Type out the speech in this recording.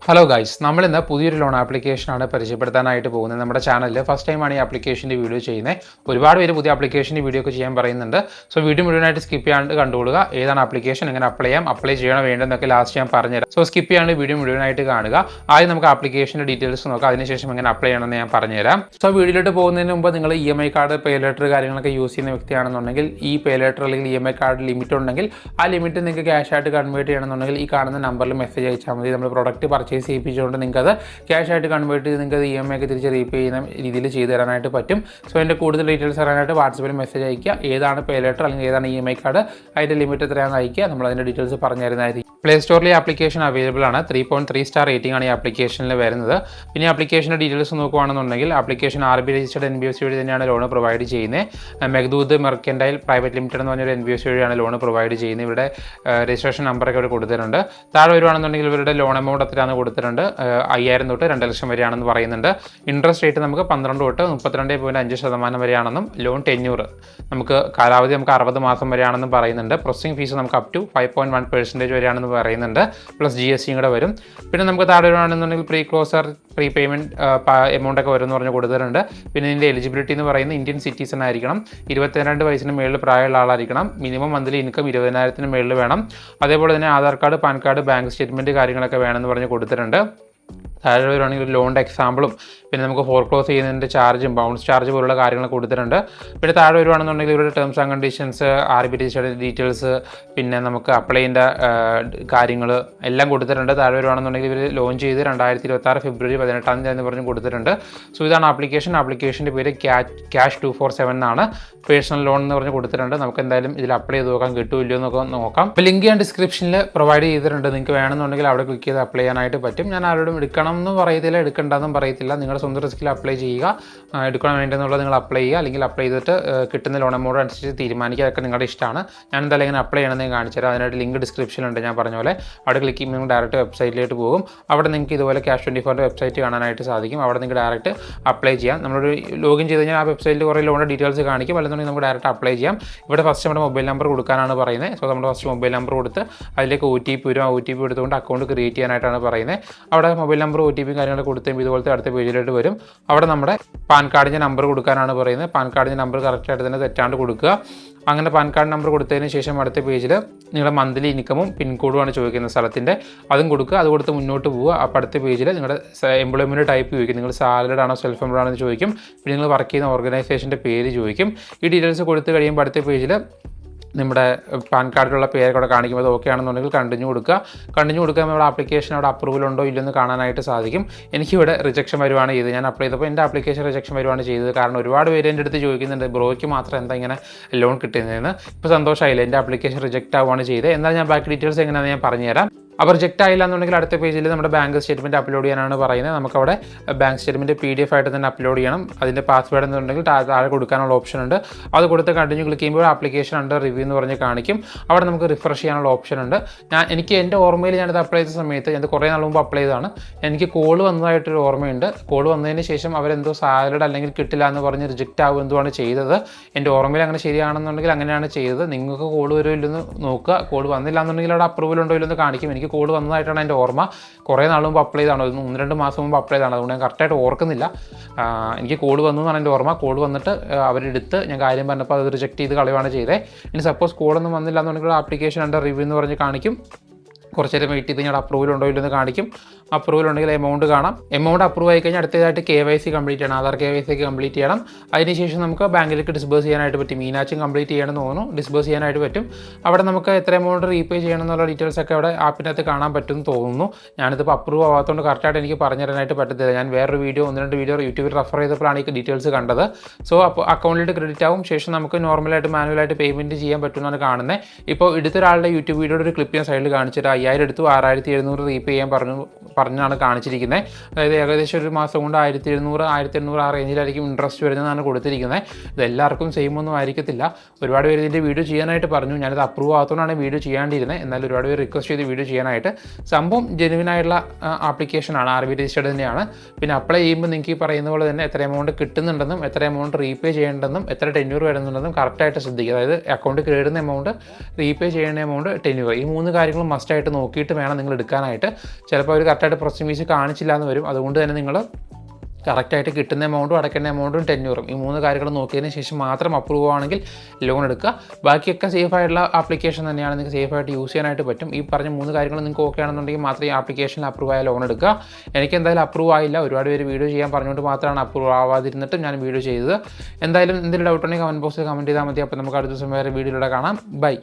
Hello guys, നമ്മളിന്ന് പുതിയൊരു loan ആപ്ലിക്കേഷനാണ് പരിചയപ്പെടുത്താനായിട്ട് പോകുന്നത്. നമ്മുടെ ചാനലിൽ ഫസ്റ്റ് ടൈമാണ് ഈ ആപ്ലിക്കേഷൻ്റെ വീഡിയോ ചെയ്യുന്നത്. ഒരുപാട് പേര് പുതിയ ആപ്ലിക്കേഷൻ്റെ വീഡിയോ ഒക്കെ ചെയ്യാൻ പറയുന്നുണ്ട്. സോ വീഡിയോ മുഴുവനായിട്ട് സ്കിപ്പ് ചെയ്യാണ്ട് കണ്ടുകൊള്ളുക. ഏതാണ് ആപ്ലിക്കേഷൻ, എങ്ങനെ അപ്ലൈ ചെയ്യണം വേണ്ടതെന്നൊക്കെ ലാസ്റ്റ് ഞാൻ പറഞ്ഞുതരാം. സോ സ്കിപ്പ് ചെയ്യാണ്ട് വീഡിയോ മുഴുവനായിട്ട് കാണുക. ആദ്യം നമുക്ക് ആപ്ലിക്കേഷൻ്റെ ഡീറ്റെയിൽസ് നോക്കാം, അതിനുശേഷം എങ്ങനെ അപ്ലൈ ചെയ്യണമെന്ന് ഞാൻ പറഞ്ഞുതരാം. സോ വീഡിയോയിലോട്ട് പോകുന്നതിന് മുമ്പ് നിങ്ങൾ EMI കാർഡ്, പേ ലെറ്റർ കാര്യങ്ങളൊക്കെ യൂസ് ചെയ്യുന്ന വ്യക്തിയാണെന്നുണ്ടെങ്കിൽ ഈ പേ ലെറ്റർ അല്ലെങ്കിൽ EMI കാർഡ് ലിമിറ്റ് ഉണ്ടെങ്കിൽ ആ ലിമിറ്റ് നിങ്ങൾക്ക് ക്യാഷ് ആയിട്ട് കൺവേർട്ട് ചെയ്യണമെന്നുണ്ടെങ്കിൽ ഈ കാണുന്ന നമ്പറിൽ മെസ്സേജ് അയച്ചാൽ മതി. നമ്മൾ പ്രൊഡക്റ്റ് പർച്ചേസ് ചെയ്യിപ്പിച്ചുകൊണ്ട് നിങ്ങൾക്ക് അത് ക്യാഷ് ആയിട്ട് കൺവേർട്ട് ചെയ്ത് നിങ്ങൾക്ക് EMI ഒക്കെ തിരിച്ച് റീപേ ചെയ്യുന്ന രീതിയിൽ ചെയ്തു തരാനായിട്ട് പറ്റും. സോ എൻ്റെ കൂടുതൽ ഡീറ്റെയിൽസ് അറിയാനായിട്ട് വാട്സപ്പിൽ മെസ്സേജ് അയക്കുക. ഏതാണ് പേ ലെറ്റർ അല്ലെങ്കിൽ ഏതാണ് EMI കാർഡ്, അതിൻ്റെ ലിമിറ്റ് എത്രയാണെന്ന് അയക്കുക. നമ്മൾ അതിൻ്റെ ഡീറ്റെയിൽസ് പറഞ്ഞു തരുന്നതായിരിക്കും. പ്ലേ സ്റ്റോറിൽ ഈ ആപ്ലിക്കേഷൻ അവൈലബിൾ ആണ്. 3.3 സ്റ്റാർ റേറ്റിംഗ് ആണ് ഈ ആപ്ലിക്കേഷനിൽ വരുന്നത്. പിന്നെ ആപ്ലിക്കേഷൻ്റെ ഡീറ്റെയിൽസ് നോക്കുകയാണെന്നുണ്ടെങ്കിൽ ആപ്ലിക്കേഷൻ RB രജിസ്റ്റർഡ് NBFC വഴി തന്നെയാണ് ലോൺ പ്രൊവൈഡ് ചെയ്യുന്നത്. മെഗ്ദൂദ് മെർക്കൻഡൈൽ പ്രൈവറ്റ് ലിമിറ്റഡ് എന്ന് പറഞ്ഞൊരു NBFC വഴിയാണ് ലോൺ പ്രൊവൈഡ് ചെയ്യുന്നത്. ഇവിടെ രജിസ്ട്രേഷൻ നമ്പറൊക്കെ ഇവിടെ കൊടുത്തിട്ടുണ്ട്. താഴെ വരുവാണെന്നുണ്ടെങ്കിൽ ഇവരുടെ ലോൺ എമൗണ്ട് എത്രയാണെന്ന് കൊടുത്തിട്ടുണ്ട്. 5,000 തൊട്ട് 2 ലക്ഷം വരെയാണെന്ന് പറയുന്നുണ്ട്. ഇൻട്രസ്റ്റ് റേറ്റ് നമുക്ക് 12 തൊട്ട് 32.5% വരെയാണെന്നും ലോൺ ടെന്യൂർ നമുക്ക് കാലാവധി നമുക്ക് 60 മാസം വരെയാണെന്നും പറയുന്നുണ്ട്. പ്രോസസിംഗ് ഫീസ് നമുക്ക് അപ് ടു 5.1% വരെയാണെന്ന് പറയുന്നുണ്ട്. പ്ലസ് GST കൂടെ വരും. പിന്നെ നമുക്ക് താഴെ വരുവാണെന്നുണ്ടെങ്കിൽ പ്രീ പേയ്മെൻറ്റ് എമൗണ്ട് ഒക്കെ വരും എന്ന് പറഞ്ഞ് കൊടുത്തിട്ടുണ്ട്. പിന്നെ ഇതിൻ്റെ എലിജിബിലിറ്റി എന്ന് പറയുന്നത് ഇന്ത്യൻ സിറ്റിസൺ ആയിരിക്കണം, 22 വയസ്സിന് മേളിൽ പ്രായമുള്ള ആളായിരിക്കണം, മിനിമം മന്ത്ലി ഇൻകം 20,000 മേളിൽ വേണം. അതേപോലെ തന്നെ Aadhaar card, pan card, bank statement കാര്യങ്ങളൊക്കെ വേണമെന്ന് പറഞ്ഞ് കൊടുത്തിട്ടുണ്ട്. താഴെ വരുവാണെങ്കിൽ ഒരു ലോണിൻ്റെ എക്സാമ്പിളും പിന്നെ നമുക്ക് ഫോർക്ലോസ് ചെയ്യുന്നതിൻ്റെ ചാർജും ബൗൺസ് ചാർജ് പോലുള്ള കാര്യങ്ങൾ കൊടുത്തിട്ടുണ്ട്. പിന്നെ താഴെ വരുവാണെന്നുണ്ടെങ്കിൽ ഇവരുടെ terms and conditions, RB registered details, പിന്നെ നമുക്ക് അപ്ലൈൻ്റെ കാര്യങ്ങൾ എല്ലാം കൊടുത്തിട്ടുണ്ട്. താഴെ വരുവാണെന്നുണ്ടെങ്കിൽ ഇവർ ലോഞ്ച് ചെയ്ത് 2026 ഫെബ്രുവരി 18 എന്ന് പറഞ്ഞ് കൊടുത്തിട്ടുണ്ട്. സോ ഇതാണ് ആപ്ലിക്കേഷൻ്റെ പേര് ക്യാഷ് 247 എന്നാണ്. പേഴ്സണൽ ലോൺ എന്ന് പറഞ്ഞ് കൊടുത്തിട്ടുണ്ട്. നമുക്ക് എന്തായാലും ഇതിൽ അപ്ലൈ ചെയ്ത് നോക്കാം, കിട്ടുമില്ലോ എന്നൊക്കെ നോക്കാം. അപ്പോൾ ലിങ്ക് ഞാൻ ഡിസ്ക്രിപ്ഷനിൽ പ്രൊവൈഡ് ചെയ്തിട്ടുണ്ട്. നിങ്ങൾക്ക് വേണമെന്നുണ്ടെങ്കിൽ അവിടെ ക്ലിക്ക് ചെയ്ത് അപ്ലൈ ചെയ്യാനായിട്ട് പറ്റും. ഞാൻ ആരോടും എടുക്കണം എന്ന് പറയത്തില്ല, എടുക്കണ്ടെന്നും പറയത്തില്ല. നിങ്ങളുടെ സ്വന്തം റിസ്കിൽ അപ്ലൈ ചെയ്യുക. എടുക്കണം വേണ്ടെന്നുള്ളത് നിങ്ങൾ അപ്ലൈ ചെയ്യുക, അല്ലെങ്കിൽ അപ്ലൈ ചെയ്തിട്ട് കിട്ടുന്ന ലോൺ എമൗണ്ട് അനുസരിച്ച് തീരുമാനിക്കുക. അതൊക്കെ നിങ്ങളുടെ ഇഷ്ടമാണ്. ഞാൻ എന്തായാലും ഇങ്ങനെ അപ്ലൈ ചെയ്യണമെന്ന് കാണിച്ചു തരാം. അതിനായിട്ട് ലിങ്ക് ഡിസ്ക്രിപ്ഷനിലുണ്ട്. ഞാൻ പറഞ്ഞ പോലെ അവിടെ ക്ലിക്ക് ചെയ്യുമ്പോൾ നിങ്ങൾ ഡയറക്റ്റ് വെബ്സൈറ്റിലേക്ക് പോകും. അവിടെ നിങ്ങൾക്ക് ഇതുപോലെ ക്യാഷ് 24 വെബ്സൈറ്റ് കാണാനായിട്ട് സാധിക്കും. അവിടെ നിങ്ങൾക്ക് ഡയറക്റ്റ് അപ്ലൈ ചെയ്യാം. നമ്മളൊരു ലോഗിൻ ചെയ്ത് കഴിഞ്ഞാൽ ആ വെബ്സൈറ്റിൽ കുറേ ലോണിൻ്റെ ഡീറ്റെയിൽസ് കാണിക്കും. അല്ലെന്നുണ്ടെങ്കിൽ നമുക്ക് ഡയറക്റ്റ് അപ്ലൈ ചെയ്യാം. ഇവിടെ ഫസ്റ്റ് നമ്മുടെ മൊബൈൽ നമ്പർ കൊടുക്കാനാണ് പറയുന്നത്. സോ നമ്മുടെ ഫസ്റ്റ് മൊബൈൽ നമ്പർ കൊടുത്ത് അതിലേക്ക് OTP വരും. ആ OTP എടുത്തുകൊണ്ട് അക്കൗണ്ട് ക്രിയേറ്റ് ചെയ്യാനായിട്ടാണ് പറയുന്നത്. അവിടെ മൊബൈൽ നമ്പർ OTP കാര്യങ്ങൾ കൊടുത്തുമ്പോൾ ഇതുപോലത്തെ അടുത്ത പേജിലോട്ട് വരും. അവിടെ നമ്മുടെ പാൻ കാർഡിൻ്റെ നമ്പർ കൊടുക്കാനാണ് പറയുന്നത്. പാൻ കാർഡിൻ്റെ നമ്പർ കറക്റ്റായിട്ട് തന്നെ തെറ്റാണ്ട് കൊടുക്കുക. അങ്ങനെ പാൻ കാർഡ് നമ്പർ കൊടുത്തതിന് ശേഷം അടുത്ത പേജിൽ നിങ്ങളുടെ മന്ത്ലി ഇൻകമും പിൻകോഡുമാണ് ചോദിക്കുന്നത് സ്ഥലത്തിൻ്റെ, അതും കൊടുക്കുക. അത് കൊടുത്ത് മുന്നോട്ട് പോവുക. അപ്പോൾ അടുത്ത പേജിൽ നിങ്ങളുടെ എംപ്ലോയ്മെൻറ്റ് ടൈപ്പ് ചോദിക്കും. നിങ്ങൾ സാലറിഡ് ആണോ സെൽഫ് എംപ്ലോയ്ഡ് ആണെന്ന് ചോദിക്കും. പിന്നെ നിങ്ങൾ വർക്ക് ചെയ്യുന്ന ഓർഗനൈസേഷൻ്റെ പേര് ചോദിക്കും. ഈ ഡീറ്റെയിൽസ് കൊടുത്ത് കഴിയുമ്പോൾ അടുത്ത പേജിൽ നമ്മുടെ പാൻ കാർഡിലുള്ള പേരൊക്കെ അവിടെ കാണിക്കുമ്പോൾ അത് ഓക്കെ ആണെന്നുണ്ടെങ്കിൽ കണ്ടിന്യൂ കൊടുക്കുക. നമ്മുടെ ആപ്ലിക്കേഷൻ അവിടെ അപ്രൂവൽ ഉണ്ടോ ഇല്ലെന്ന് കാണാനായിട്ട് സാധിക്കും. എനിക്കിവിടെ റിജക്ഷൻ വരുവാണ് ചെയ്തത്. ഞാൻ അപ്ലൈ ചെയ്തപ്പോൾ എൻ്റെ ആപ്ലിക്കേഷൻ റിജക്ഷൻ വരുവാണ് ചെയ്തത്. കാരണം ഒരുപാട് പേര് എൻ്റെ അടുത്ത് ചോദിക്കുന്നുണ്ട്, ബ്രോയ്ക്ക് മാത്രം എന്താ ഇങ്ങനെ ലോൺ കിട്ടുന്നതെന്ന്. ഇപ്പോൾ സന്തോഷമായില്ല, എൻ്റെ ആപ്ലിക്കേഷൻ റിജക്റ്റ് ആവുകയാണ് ചെയ്തത്. എന്നാൽ ഞാൻ ബാക്കി ഡീറ്റെയിൽസ് എങ്ങനെയാണെന്ന് ഞാൻ പറഞ്ഞുതരാം. അപ്പോൾ റിജക്റ്റ് ആയില്ല എന്നുണ്ടെങ്കിൽ അടുത്ത പേജിൽ നമ്മുടെ ബാങ്ക് സ്റ്റേറ്റ്മെൻറ്റ് അപ്ലോഡ് ചെയ്യാനാണ് പറയുന്നത്. നമുക്കവിടെ ബാങ്ക് സ്റ്റേറ്റ്മെൻറ്റ് PDF ആയിട്ട് തന്നെ അപ്ലോഡ് ചെയ്യണം. അതിൻ്റെ പാസ്വേഡ് എന്നുണ്ടെങ്കിൽ താഴെ കൊടുക്കാനുള്ള ഓപ്ഷൻ ഉണ്ട്. അത് കൊടുത്ത് കണ്ടിന്യൂ ക്ലിക്ക് ചെയ്യുമ്പോൾ ആപ്ലിക്കേഷൻ അണ്ടർ റിവ്യൂ എന്ന് പറഞ്ഞ് കാണിക്കും. അവിടെ നമുക്ക് റിഫ്രഷ് ചെയ്യാനുള്ള ഓപ്ഷൻ ഉണ്ട്. എനിക്ക് എൻ്റെ ഓർമ്മയിൽ ഞാനത് അപ്ലൈ ചെയ്ത സമയത്ത്, ഞാൻ കുറേ നാൾ മുമ്പ് അപ്ലൈ ചെയ്തതാണ്, എനിക്ക് കോൾ വന്നതായിട്ടൊരു ഓർമ്മയുണ്ട്. കോൾ വന്നതിന് ശേഷം അവരെന്തോ സാലഡ് അല്ലെങ്കിൽ കിട്ടില്ല എന്ന് പറഞ്ഞ് റിജക്റ്റ് ആവും എന്തുവാണ് ചെയ്തത്. എൻ്റെ ഓർമ്മയിൽ അങ്ങനെ ശരിയാണെന്നുണ്ടെങ്കിൽ അങ്ങനെയാണ് ചെയ്തത്. നിങ്ങൾക്ക് കോൾ വരുമില്ലെന്ന് നോക്കുക. കോൾ വന്നില്ല എന്നുണ്ടെങ്കിൽ അവിടെ അപ്രൂവൽ ഉണ്ടോ ഇല്ലെന്ന് കാണിക്കും. എനിക്ക് കോൾ വന്നതായിട്ടാണ് എൻ്റെ ഓർമ്മ. കുറേ നാൾ മുമ്പ് അപ്ലൈ ചെയ്താണ്, 1-2 മാസം മുമ്പ് അപ്ലൈ ചെയ്താണ്. അതുകൊണ്ട് ഞാൻ കറക്റ്റായിട്ട് ഓർക്കുന്നില്ല. എനിക്ക് കോൾ വന്നു എന്നാണ് എൻ്റെ ഓർമ്മ. കോൾ വന്നിട്ട് അവരെടുത്ത് ഞാൻ കാര്യം പറഞ്ഞപ്പോൾ അത് റിജക്റ്റ് ചെയ്ത് കളയുകയാണ് ചെയ്തത്. ഇനി സപ്പോസ് കോളൊന്നും വന്നില്ല എന്നുണ്ടെങ്കിൽ ആപ്ലിക്കേഷൻ അണ്ടർ റിവ്യൂ എന്ന് പറഞ്ഞ് കാണിക്കും. കുറച്ച് നേരം വെയിറ്റ് ചെയ്ത് കഴിഞ്ഞാൽ അപ്രൂവൽ ഉണ്ടോ ഇല്ലെന്ന് കാണിക്കും. അപ്രൂവൽ ഉണ്ടെങ്കിൽ എമൗണ്ട് കാണാം. എമൗണ്ട് അപ്രൂവ് ആയി കഴിഞ്ഞാൽ അടുത്തതായിട്ട് KYC കംപ്ലീറ്റ് ചെയ്യണം. ആധാർ KYC കംപ്ലീറ്റ് ചെയ്യണം. അതിനുശേഷം നമുക്ക് ബാങ്കിലേക്ക് ഡിസ്ബേഴ്സ് ചെയ്യാനായിട്ട് പറ്റും. മീനാച്ചും കംപ്ലീറ്റ് ചെയ്യണമെന്ന് തോന്നുന്നു. ഡിസ്ബേഴ്സ് ചെയ്യാനായിട്ട് പറ്റും. അവിടെ നമുക്ക് എത്ര എമൗണ്ട് റീപേ ചെയ്യണം എന്നുള്ള ഡീറ്റെയിൽസ് ഒക്കെ അവിടെ ആപ്പിനകത്ത് കാണാൻ പറ്റുമെന്ന് തോന്നുന്നു. ഞാനിതിപ്പോൾ അപ്രൂവ് ആവാത്തതുകൊണ്ട് കറക്റ്റായിട്ട് എനിക്ക് പറഞ്ഞു തരാനായിട്ട് പറ്റത്തില്ല. ഞാൻ വേറൊരു വീഡിയോ 1-2 വീഡിയോ യൂട്യൂബിൽ റെഫർ ചെയ്തപ്പോഴാണ് ഈ ഡീറ്റെയിൽസ് കണ്ടത്. സോ അപ്പോൾ അക്കൗണ്ടിലേക്ക് ക്രെഡിറ്റ് ആവും. ശേഷം നമുക്ക് നോർമലായിട്ട് മാനുവലായിട്ട് പേയ്മെൻറ്റ് ചെയ്യാൻ പറ്റുമെന്നാണ് കാണുന്നത്. ഇപ്പോൾ എടുത്തൊരാളുടെ യൂട്യൂബ് വീഡിയോയുടെ ഒരു ക്ലിപ്പ് ഞാൻ സൈഡിൽ കാണിച്ചിട്ട് 5,000 എടുത്തു, 6,700 റീപേ ചെയ്യാൻ പറഞ്ഞാണ് കാണിച്ചിരിക്കുന്നത്. അതായത് ഏകദേശം ഒരു മാസം കൊണ്ട് 1,700 ആ റേഞ്ചിലായിരിക്കും ഇൻട്രസ്റ്റ് വരുന്നതാണ് കൊടുത്തിരിക്കുന്നത്. ഇത് എല്ലാവർക്കും സെയിം ഒന്നും ആയിരിക്കത്തില്ല. ഒരുപാട് പേര് ഇതിൻ്റെ വീഡിയോ ചെയ്യാനായിട്ട് പറഞ്ഞു. ഞാനത് അപ്രൂവ് ആകാത്തതുകൊണ്ടാണ് വീഡിയോ ചെയ്യാണ്ടിരുന്നത്. എന്നാൽ ഒരുപാട് പേര് റിക്വസ്റ്റ് ചെയ്ത് വീഡിയോ ചെയ്യാനായിട്ട്. സംഭവം ജെനുവിനായിട്ടുള്ള ആപ്ലിക്കേഷനാണ്, RB രജിസ്റ്റർഡ് തന്നെയാണ്. പിന്നെ അപ്ലൈ ചെയ്യുമ്പോൾ നിങ്ങൾക്ക് ഈ പറയുന്ന പോലെ തന്നെ എത്ര എമൗണ്ട് കിട്ടുന്നുണ്ടെന്നും എത്ര എമൗണ്ട് റീപേ ചെയ്യേണ്ടതെന്നും എത്ര ടെന്യൂർ വരുന്നുണ്ടെന്നും കറക്റ്റായിട്ട് ശ്രദ്ധിക്കുക. അതായത് അക്കൗണ്ട് കയറുന്ന എമൗണ്ട്, റീപേ ചെയ്യേണ്ട എമൗണ്ട്, ടെന്യൂർ, ഈ 3 കാര്യങ്ങളും മസ്റ്റായിട്ട് നോക്കിയിട്ട് വേണം നിങ്ങൾ എടുക്കാനായിട്ട്. ചിലപ്പോൾ അവർ കറക്റ്റായിട്ട് പ്രോസസ്സിംഗ് ഫീസ് കാണിച്ചില്ല എന്ന് വരും. അതുകൊണ്ട് തന്നെ നിങ്ങൾ കറക്റ്റായിട്ട് കിട്ടുന്ന എമൗണ്ടും അടയ്ക്കേണ്ട എമൗണ്ടും ടെന്യൂറും ഈ 3 കാര്യങ്ങൾ നോക്കിയതിന് ശേഷം മാത്രം അപ്രൂവ് ആണെങ്കിൽ ലോൺ എടുക്കുക. ബാക്കിയൊക്കെ സേഫ് ആയിട്ടുള്ള ആപ്ലിക്കേഷൻ തന്നെയാണ്, നിങ്ങൾക്ക് സേഫ് ആയിട്ട് യൂസ് ചെയ്യാനായിട്ട് പറ്റും. ഈ പറഞ്ഞ 3 കാര്യങ്ങൾ നിങ്ങൾക്ക് ഓക്കെ ആണെന്നുണ്ടെങ്കിൽ മാത്രമേ ഈ ആപ്ലിക്കേഷനിൽ അപ്രൂവ് ആയ ലോൺ എടുക്കുക. എനിക്ക് എന്തായാലും അപ്രൂവ് ആയില്ല, ഒരുപാട് പേര് വീഡിയോ ചെയ്യാൻ പറഞ്ഞുകൊണ്ട് മാത്രമാണ് അപ്രൂവ് ആവാതിരുന്നിട്ടും ഞാൻ വീഡിയോ ചെയ്തത്. എന്തായാലും എന്തെങ്കിലും ഡൗട്ട് ഉണ്ടെങ്കിൽ കമൻറ്റ് ബോക്സിൽ കമൻറ്റ് ചെയ്താൽ മതി. അപ്പോൾ നമുക്ക് അടുത്ത ദിവസം വേറെ വീഡിയോയിലൂടെ കാണാം. ബൈ.